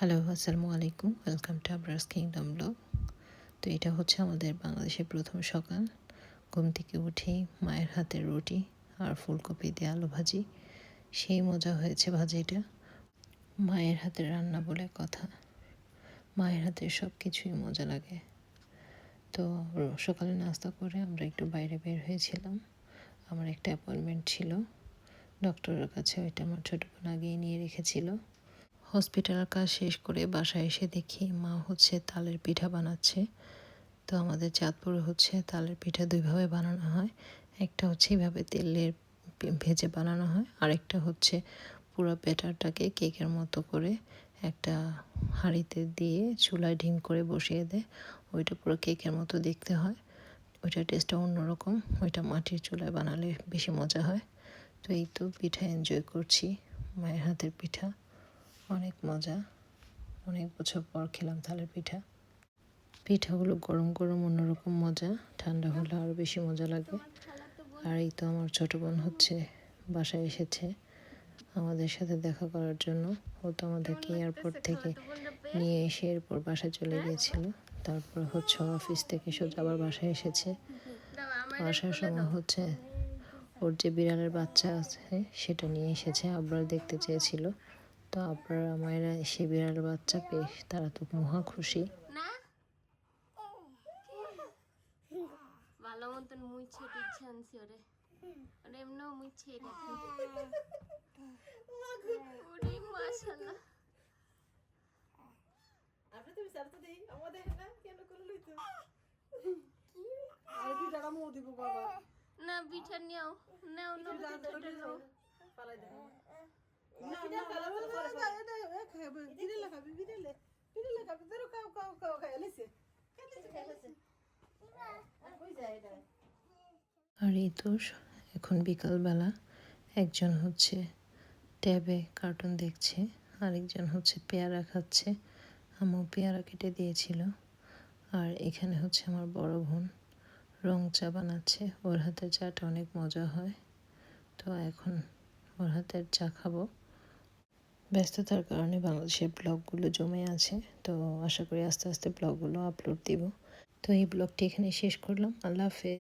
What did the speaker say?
Hello, আসসালামু আলাইকুম। Welcome to Abrar's kingdom blog. তো এটা হচ্ছে আমাদের বাংলাদেশের প্রথম সকাল। ঘুম থেকে উঠেই মায়ের হাতের রুটি আর ফুলকপি দিয়ে আলু ভাজি। সেই মজা হয়েছে ভাজিটা। মায়ের হাতের রান্না বলে কথা। মায়ের হাতের সব কিছুই মজা লাগে। তো সকালে নাস্তা করে আমরা একটু বাইরে বের হয়েছিলাম। আমার একটা অ্যাপয়েন্টমেন্ট ছিল ডক্টরের কাছে। ওইটা আমার ছোটো বোন আগেই নিয়ে রেখেছিল। হসপিটালের কাজ শেষ করে বাসায় এসে দেখি মা হচ্ছে তালের পিঠা বানাচ্ছে। তো আমাদের চাঁদপুরে হচ্ছে তালের পিঠা দুইভাবে বানানো হয়। একটা হচ্ছে এইভাবে তেলের ভেজে বানানো হয়, আরেকটা হচ্ছে পুরো ব্যাটারটাকে কেকের মতো করে একটা হাঁড়িতে দিয়ে চুলায় ঢিম করে বসিয়ে দেয়। ওইটা পুরো কেকের মতো দেখতে হয়। ওইটার টেস্টটা অন্যরকম। ওইটা মাটির চুলায় বানালে বেশি মজা হয়। তো এই তো পিঠা এনজয় করছি, মায়ের হাতের পিঠা। অনেক মজা। অনেক বছর পর খেলাম তালের পিঠা। পিঠাগুলো গরম গরম অন্যরকম মজা, ঠান্ডা হলে আরও বেশি মজা লাগে। আর এই তো আমার ছোটো বোন হচ্ছে বাসায় এসেছে আমাদের সাথে দেখা করার জন্য। ও তো আমাদেরকে এয়ারপোর্ট থেকে নিয়ে এসে এরপর বাসায় চলে গিয়েছিল। তারপর হচ্ছে অফিস থেকে সোজা আবার বাসায় এসেছে। আসার সময় হচ্ছে ওর যে বিড়ালের বাচ্চা আছে সেটা নিয়ে এসেছে। আবরার দেখতে চেয়েছিল। তো আবরার আমায়রা সেই বিড়ালের বাচ্চা পেয়ে তারা তো মহা খুশি। ভালো মতন মুছে দিচ্ছে আনছি ওরে ওরে এমনিও মুছে রাখি ওরে মাশাআল্লাহ। আপনি তুমি সারতে দেই আমার দেখেন না কেন করে লইতো কি আর কি টাকা মো দিব বাবা না পিঠা নিও নাও নাও পিঠাটা নাও পালাই দে না না পালাই দে এটা এ খাবে বিড়ালে খাবে বিড়ালে খাবে ধরো কাও কাও কাও খাই লেছে খাইছে কই যায় এটা। আর এই তো এখন বিকালবেলা একজন হচ্ছে ট্যাবে কার্টুন দেখছে, আরেকজন হচ্ছে পেয়ারা খাচ্ছে। আম্মু পেয়ারা কেটে দিয়েছিল। আর এখানে হচ্ছে আমার বড় বোন রং চা বানাচ্ছে। ওর হাতের চাটা অনেক মজা হয়। তো এখন ওর হাতের চা খাবো। ব্যস্ততার কারণে বাংলাদেশের ব্লগগুলো জমে আছে। তো আশা করি আস্তে আস্তে ব্লগগুলো আপলোড দিব। তো এই ব্লগটি এখানে শেষ করলাম। আল্লাহ হাফেজ।